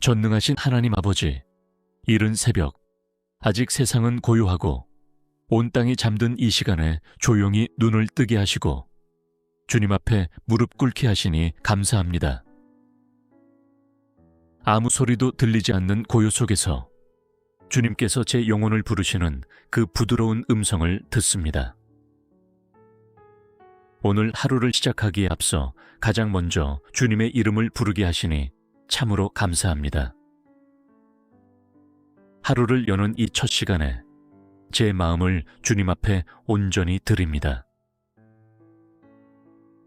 전능하신 하나님 아버지, 이른 새벽, 아직 세상은 고요하고 온 땅이 잠든 이 시간에 조용히 눈을 뜨게 하시고 주님 앞에 무릎 꿇게 하시니 감사합니다. 아무 소리도 들리지 않는 고요 속에서 주님께서 제 영혼을 부르시는 그 부드러운 음성을 듣습니다. 오늘 하루를 시작하기에 앞서 가장 먼저 주님의 이름을 부르게 하시니 참으로 감사합니다. 하루를 여는 이 첫 시간에 제 마음을 주님 앞에 온전히 드립니다.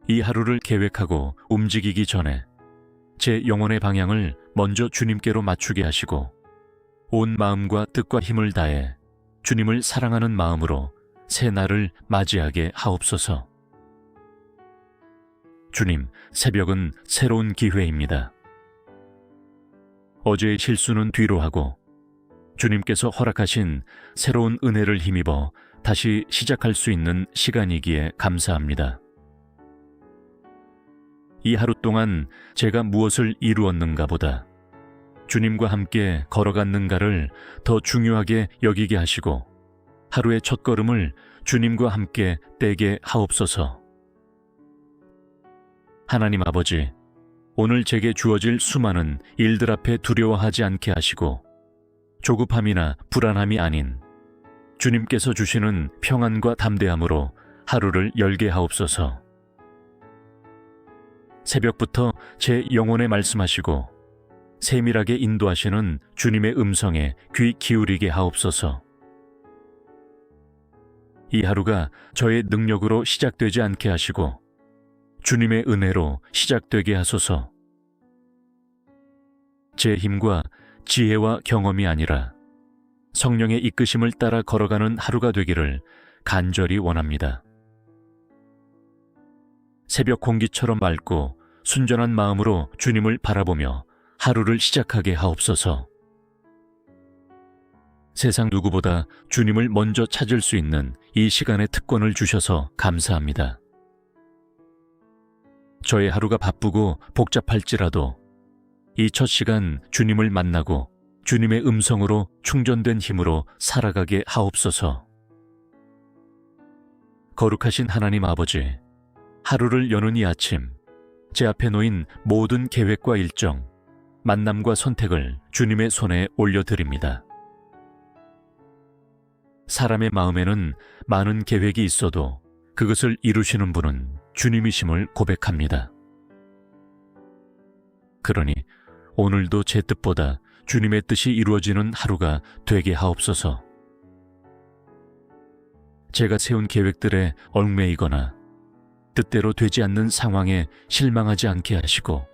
이 하루를 계획하고 움직이기 전에 제 영혼의 방향을 먼저 주님께로 맞추게 하시고 온 마음과 뜻과 힘을 다해 주님을 사랑하는 마음으로 새 날을 맞이하게 하옵소서. 주님, 새벽은 새로운 기회입니다. 어제의 실수는 뒤로 하고 주님께서 허락하신 새로운 은혜를 힘입어 다시 시작할 수 있는 시간이기에 감사합니다. 이 하루 동안 제가 무엇을 이루었는가 보다 주님과 함께 걸어갔는가를 더 중요하게 여기게 하시고 하루의 첫걸음을 주님과 함께 떼게 하옵소서. 하나님 아버지, 오늘 제게 주어질 수많은 일들 앞에 두려워하지 않게 하시고 조급함이나 불안함이 아닌 주님께서 주시는 평안과 담대함으로 하루를 열게 하옵소서. 새벽부터 제 영혼에 말씀하시고 세밀하게 인도하시는 주님의 음성에 귀 기울이게 하옵소서. 이 하루가 저의 능력으로 시작되지 않게 하시고 주님의 은혜로 시작되게 하소서. 제 힘과 지혜와 경험이 아니라 성령의 이끄심을 따라 걸어가는 하루가 되기를 간절히 원합니다. 새벽 공기처럼 맑고 순전한 마음으로 주님을 바라보며 하루를 시작하게 하옵소서. 세상 누구보다 주님을 먼저 찾을 수 있는 이 시간의 특권을 주셔서 감사합니다. 저의 하루가 바쁘고 복잡할지라도 이 첫 시간 주님을 만나고 주님의 음성으로 충전된 힘으로 살아가게 하옵소서. 거룩하신 하나님 아버지, 하루를 여는 이 아침, 제 앞에 놓인 모든 계획과 일정, 만남과 선택을 주님의 손에 올려드립니다. 사람의 마음에는 많은 계획이 있어도 그것을 이루시는 분은 주님이심을 고백합니다. 그러니 오늘도 제 뜻보다 주님의 뜻이 이루어지는 하루가 되게 하옵소서. 제가 세운 계획들에 얽매이거나 뜻대로 되지 않는 상황에 실망하지 않게 하시고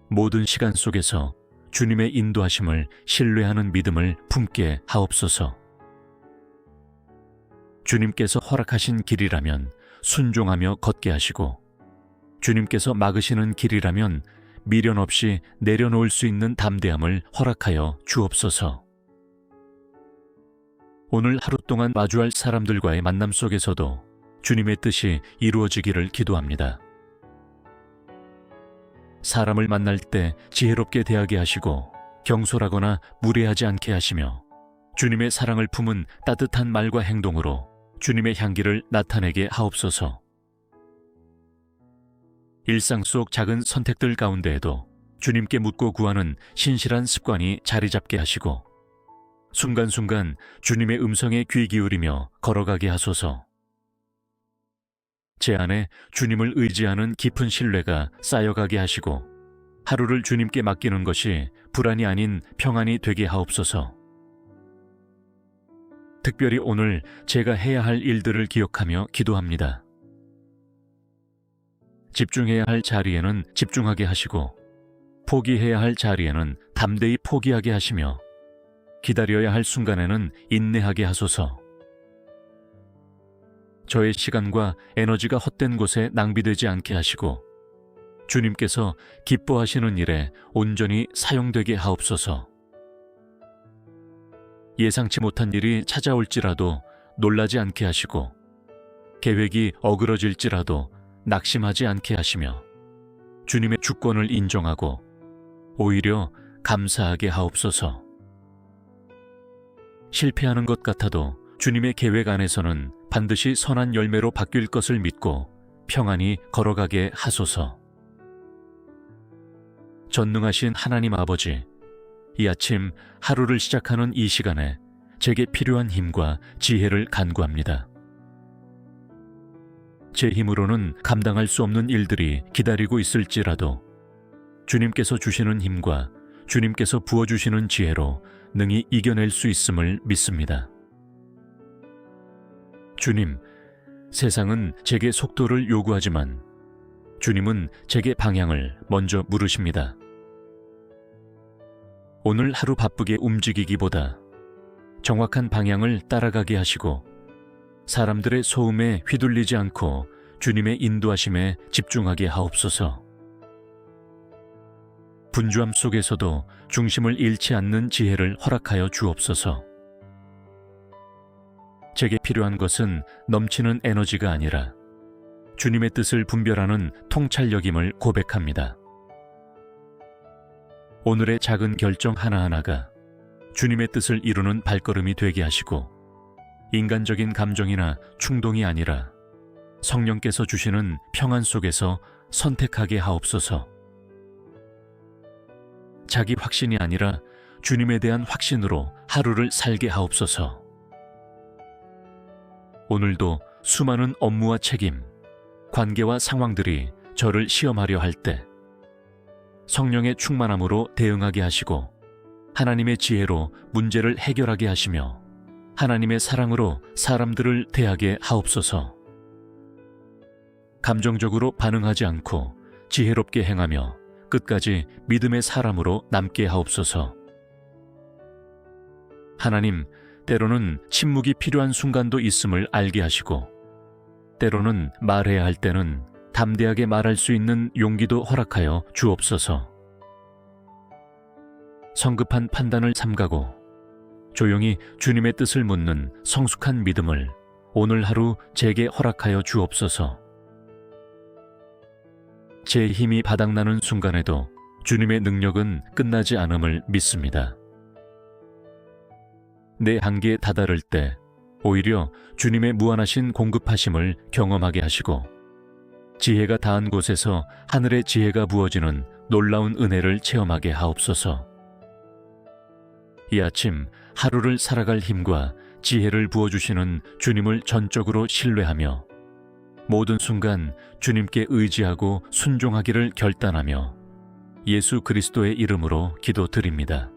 모든 시간 속에서 주님의 인도하심을 신뢰하는 믿음을 품게 하옵소서. 주님께서 허락하신 길이라면 순종하며 걷게 하시고 주님께서 막으시는 길이라면 미련 없이 내려놓을 수 있는 담대함을 허락하여 주옵소서. 오늘 하루 동안 마주할 사람들과의 만남 속에서도 주님의 뜻이 이루어지기를 기도합니다. 사람을 만날 때 지혜롭게 대하게 하시고 경솔하거나 무례하지 않게 하시며 주님의 사랑을 품은 따뜻한 말과 행동으로 주님의 향기를 나타내게 하옵소서. 일상 속 작은 선택들 가운데에도 주님께 묻고 구하는 신실한 습관이 자리 잡게 하시고 순간순간 주님의 음성에 귀 기울이며 걸어가게 하소서. 제 안에 주님을 의지하는 깊은 신뢰가 쌓여가게 하시고 하루를 주님께 맡기는 것이 불안이 아닌 평안이 되게 하옵소서. 특별히 오늘 제가 해야 할 일들을 기억하며 기도합니다. 집중해야 할 자리에는 집중하게 하시고 포기해야 할 자리에는 담대히 포기하게 하시며 기다려야 할 순간에는 인내하게 하소서. 저의 시간과 에너지가 헛된 곳에 낭비되지 않게 하시고 주님께서 기뻐하시는 일에 온전히 사용되게 하옵소서. 예상치 못한 일이 찾아올지라도 놀라지 않게 하시고 계획이 어그러질지라도 낙심하지 않게 하시며 주님의 주권을 인정하고 오히려 감사하게 하옵소서. 실패하는 것 같아도 주님의 계획 안에서는 반드시 선한 열매로 바뀔 것을 믿고 평안히 걸어가게 하소서. 전능하신 하나님 아버지, 이 아침 하루를 시작하는 이 시간에 제게 필요한 힘과 지혜를 간구합니다. 제 힘으로는 감당할 수 없는 일들이 기다리고 있을지라도 주님께서 주시는 힘과 주님께서 부어주시는 지혜로 능히 이겨낼 수 있음을 믿습니다. 주님, 세상은 제게 속도를 요구하지만 주님은 제게 방향을 먼저 물으십니다. 오늘 하루 바쁘게 움직이기보다 정확한 방향을 따라가게 하시고 사람들의 소음에 휘둘리지 않고 주님의 인도하심에 집중하게 하옵소서. 분주함 속에서도 중심을 잃지 않는 지혜를 허락하여 주옵소서. 제게 필요한 것은 넘치는 에너지가 아니라 주님의 뜻을 분별하는 통찰력임을 고백합니다. 오늘의 작은 결정 하나하나가 주님의 뜻을 이루는 발걸음이 되게 하시고 인간적인 감정이나 충동이 아니라 성령께서 주시는 평안 속에서 선택하게 하옵소서. 자기 확신이 아니라 주님에 대한 확신으로 하루를 살게 하옵소서. 오늘도 수많은 업무와 책임, 관계와 상황들이 저를 시험하려 할 때 성령의 충만함으로 대응하게 하시고 하나님의 지혜로 문제를 해결하게 하시며 하나님의 사랑으로 사람들을 대하게 하옵소서. 감정적으로 반응하지 않고 지혜롭게 행하며 끝까지 믿음의 사람으로 남게 하옵소서. 하나님, 때로는 침묵이 필요한 순간도 있음을 알게 하시고 때로는 말해야 할 때는 담대하게 말할 수 있는 용기도 허락하여 주옵소서. 성급한 판단을 삼가고 조용히 주님의 뜻을 묻는 성숙한 믿음을 오늘 하루 제게 허락하여 주옵소서. 제 힘이 바닥나는 순간에도 주님의 능력은 끝나지 않음을 믿습니다. 내 한계에 다다를 때 오히려 주님의 무한하신 공급하심을 경험하게 하시고 지혜가 닿은 곳에서 하늘의 지혜가 부어지는 놀라운 은혜를 체험하게 하옵소서. 이 아침 하루를 살아갈 힘과 지혜를 부어주시는 주님을 전적으로 신뢰하며 모든 순간 주님께 의지하고 순종하기를 결단하며 예수 그리스도의 이름으로 기도드립니다.